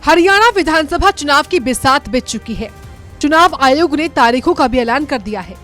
हरियाणा विधानसभा चुनाव की बिसात बीत चुकी है। चुनाव आयोग ने तारीखों का भी ऐलान कर दिया है।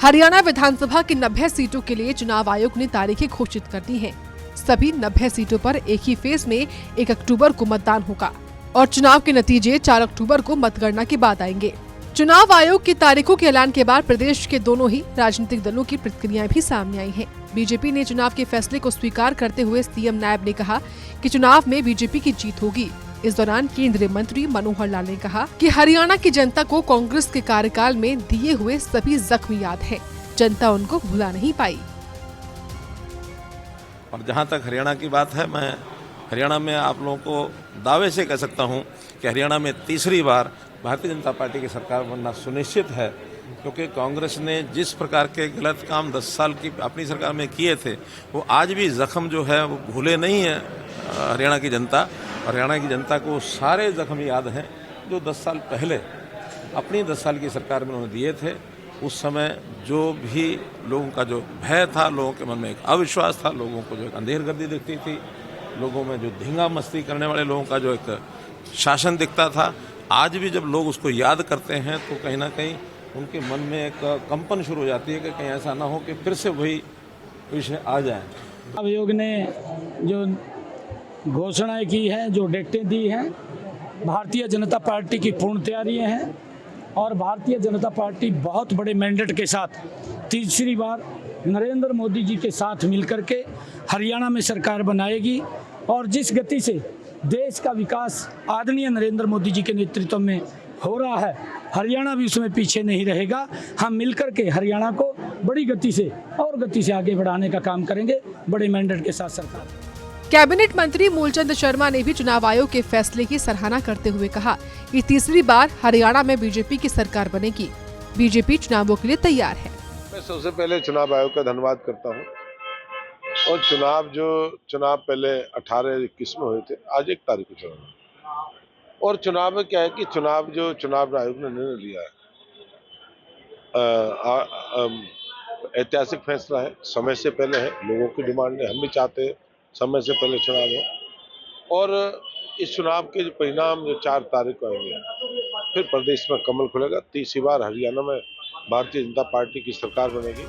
हरियाणा विधानसभा की 90 सीटों के लिए चुनाव आयोग ने तारीखें घोषित कर दी हैं। सभी 90 सीटों पर एक ही फेज में 1 अक्टूबर को मतदान होगा और चुनाव के नतीजे 4 अक्टूबर को मतगणना के बाद आएंगे। चुनाव आयोग की तारीखों के ऐलान के बाद प्रदेश के दोनों ही राजनीतिक दलों की प्रतिक्रियाएं भी सामने आई हैं। बीजेपी ने चुनाव के फैसले को स्वीकार करते हुए सीएम नायब ने कहा कि चुनाव में बीजेपी की जीत होगी। इस दौरान केंद्रीय मंत्री मनोहर लाल ने कहा कि हरियाणा की जनता को कांग्रेस के कार्यकाल में दिए हुए सभी जख्म याद हैं। जनता उनको भुला नहीं पाई। और जहां तक हरियाणा की बात है, मैं हरियाणा में आप लोगों को दावे से कह सकता हूं कि हरियाणा में तीसरी बार भारतीय जनता पार्टी की सरकार बनना सुनिश्चित है, क्योंकि कांग्रेस ने जिस प्रकार के गलत काम 10 साल की अपनी सरकार में किए थे, वो आज भी जख्म जो है वो भूले नहीं है हरियाणा की जनता। हरियाणा की जनता को सारे जख्म याद हैं जो 10 साल पहले अपनी 10 साल की सरकार में उन्होंने दिए थे। उस समय जो भी लोगों का जो भय था, लोगों के मन में एक अविश्वास था, लोगों को जो एक अंधेरगर्दी दिखती थी, लोगों में जो धींगा मस्ती करने वाले लोगों का जो एक शासन दिखता था, आज भी जब लोग उसको याद करते हैं तो कहीं ना कहीं उनके मन में एक कंपन शुरू हो जाती है कि कहीं ऐसा ना हो कि फिर से वही विषय आ जाए। आयोग ने जो घोषणाएं की हैं, जो डेटें दी हैं, भारतीय जनता पार्टी की पूर्ण तैयारियां हैं और भारतीय जनता पार्टी बहुत बड़े मैंडेट के साथ तीसरी बार नरेंद्र मोदी जी के साथ मिलकर के हरियाणा में सरकार बनाएगी। और जिस गति से देश का विकास आदरणीय नरेंद्र मोदी जी के नेतृत्व में हो रहा है, हरियाणा भी उसमें पीछे नहीं रहेगा। हम मिलकर के हरियाणा को बड़ी गति से और गति से आगे बढ़ाने का काम करेंगे, बड़े मैंडेट के साथ सरकार। कैबिनेट मंत्री मूलचंद शर्मा ने भी चुनाव आयोग के फैसले की सराहना करते हुए कहा कि तीसरी बार हरियाणा में बीजेपी की सरकार बनेगी। बीजेपी चुनावों के लिए तैयार है। मैं सबसे पहले चुनाव आयोग का धन्यवाद करता हूं। और चुनाव पहले 18-21 में हुए थे, आज 1 तारीख को चुनाव। और चुनाव में क्या है कि चुनाव आयोग ने निर्णय लिया है, ऐतिहासिक फैसला है, समय से पहले है, लोगों की डिमांड है, हम भी चाहते हैं समय से पहले चुनाव हो। और इस चुनाव के जो परिणाम जो 4 तारीख को आएंगे, फिर प्रदेश में कमल खुलेगा। तीसरी बार हरियाणा में भारतीय जनता पार्टी की सरकार बनेगी।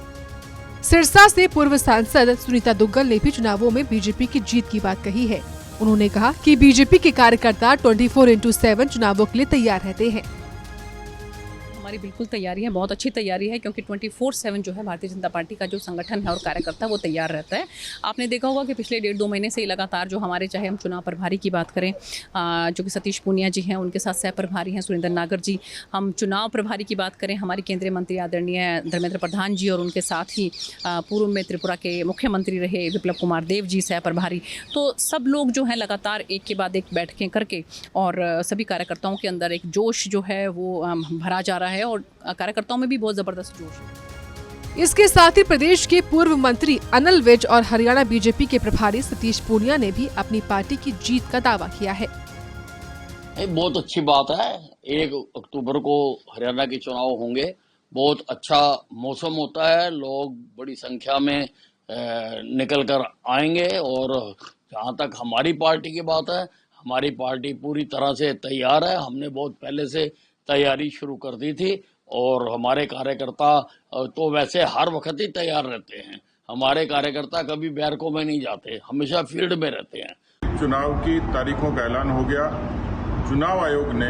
सिरसा से पूर्व सांसद सुनीता दुग्गल ने भी चुनावों में बीजेपी की जीत की बात कही है। उन्होंने कहा कि बीजेपी के कार्यकर्ता 24/7 चुनावों के लिए तैयार रहते हैं। हमारी बिल्कुल तैयारी है, बहुत अच्छी तैयारी है, क्योंकि 24/7 जो है भारतीय जनता पार्टी का जो संगठन है और कार्यकर्ता वो तैयार रहता है। आपने देखा होगा कि पिछले 1.5-2 महीने से लगातार जो हमारे, चाहे हम चुनाव प्रभारी की बात करें जो कि सतीश पूनिया जी हैं, उनके साथ सह प्रभारी हैं सुरेंद्र नागर जी, हम चुनाव प्रभारी की बात करें हमारे केंद्रीय मंत्री आदरणीय धर्मेंद्र प्रधान जी, और उनके साथ ही पूर्व में त्रिपुरा के मुख्यमंत्री रहे विप्लव कुमार देव जी सह प्रभारी, तो सब लोग जो है लगातार एक के बाद एक बैठकें करके और सभी कार्यकर्ताओं के अंदर एक जोश जो है वो भरा जा रहा है और कार्यकर्ताओं में भी बहुत जबरदस्त जोश है। इसके साथ ही प्रदेश के पूर्व मंत्री अनिल विज और हरियाणा बीजेपी के प्रभारी सतीश पूनिया ने भी अपनी पार्टी की जीत का दावा किया है। बहुत अच्छी बात है, 1 अक्टूबर को हरियाणा के चुनाव होंगे। बहुत अच्छा मौसम होता है, लोग बड़ी संख्या में निकल कर आएंगे। और जहाँ तक हमारी पार्टी की बात है, हमारी पार्टी पूरी तरह से तैयार है। हमने बहुत पहले से तैयारी शुरू कर दी थी और हमारे कार्यकर्ता तो वैसे हर वक्त ही तैयार रहते हैं। हमारे कार्यकर्ता कभी बैरकों में नहीं जाते, हमेशा फील्ड में रहते हैं। चुनाव की तारीखों का ऐलान हो गया। चुनाव आयोग ने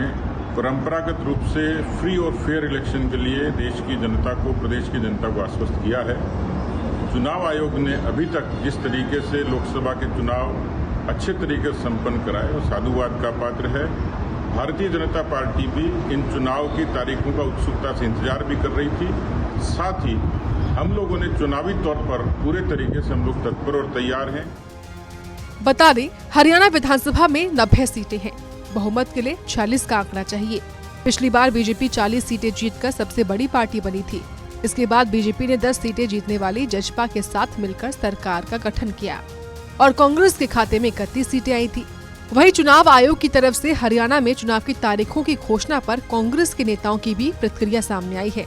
परंपरागत रूप से फ्री और फेयर इलेक्शन के लिए देश की जनता को, प्रदेश की जनता को आश्वस्त किया है। चुनाव आयोग ने अभी तक जिस तरीके से लोकसभा के चुनाव अच्छे तरीके से संपन्न कराए वो साधुवाद का पात्र है। भारतीय जनता पार्टी भी इन चुनाव की तारीखों का उत्सुकता से इंतजार भी कर रही थी। साथ ही हम लोगों ने चुनावी तौर पर पूरे तरीके से हम लोग तत्पर और तैयार हैं। बता दें, हरियाणा विधानसभा में 90 सीटें हैं। बहुमत के लिए 46 का आंकड़ा चाहिए। पिछली बार बीजेपी 40 सीटें जीतकर सबसे बड़ी पार्टी बनी थी। इसके बाद बीजेपी ने 10 सीटें जीतने वाली जजपा के साथ मिलकर सरकार का गठन किया और कांग्रेस के खाते में 31 सीटें आई थी। वहीं चुनाव आयोग की तरफ से हरियाणा में चुनाव की तारीखों की घोषणा पर कांग्रेस के नेताओं की भी प्रतिक्रिया सामने आई है।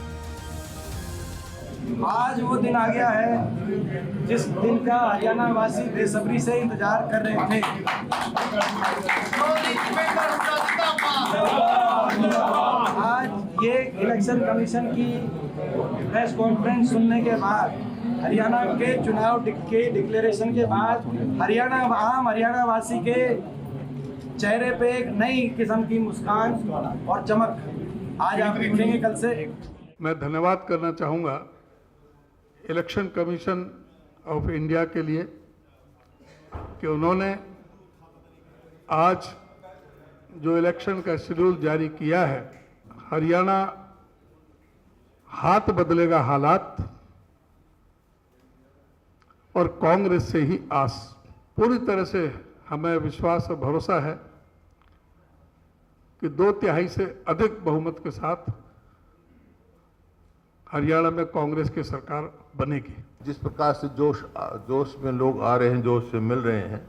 आज वो दिन आ गया है जिस दिन का हरियाणा वासी बेसब्री से इंतजार कर रहे थे। आज ये इलेक्शन कमीशन की प्रेस कॉन्फ्रेंस सुनने के बाद, हरियाणा के चुनाव के डिक्लेरेशन के बाद हरियाणा वासी के चेहरे पे एक नई किस्म की मुस्कान और चमक आज आप देखेंगे कल से। मैं धन्यवाद करना चाहूँगा इलेक्शन कमीशन ऑफ इंडिया के लिए कि उन्होंने आज जो इलेक्शन का शेड्यूल जारी किया है, हरियाणा हाथ बदलेगा हालात और कांग्रेस से ही आस, पूरी तरह से हमें विश्वास और भरोसा है कि 2/3 से अधिक बहुमत के साथ हरियाणा में कांग्रेस की सरकार बनेगी। जिस प्रकार से जोश में लोग आ रहे हैं, जोश से मिल रहे हैं,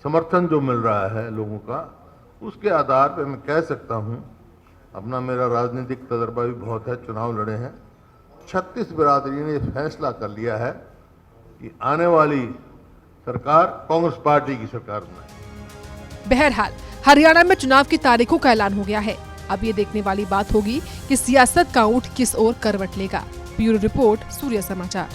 समर्थन जो मिल रहा है लोगों का, उसके आधार पर मैं कह सकता हूं, अपना मेरा राजनीतिक तजर्बा भी बहुत है, चुनाव लड़े हैं, 36 बिरादरी ने फैसला कर लिया है कि आने वाली सरकार कांग्रेस पार्टी की सरकार बनाए। बहरहाल हरियाणा में चुनाव की तारीखों का ऐलान हो गया है। अब ये देखने वाली बात होगी कि सियासत का ऊंट किस ओर करवट लेगा। ब्यूरो रिपोर्ट, सूर्य समाचार।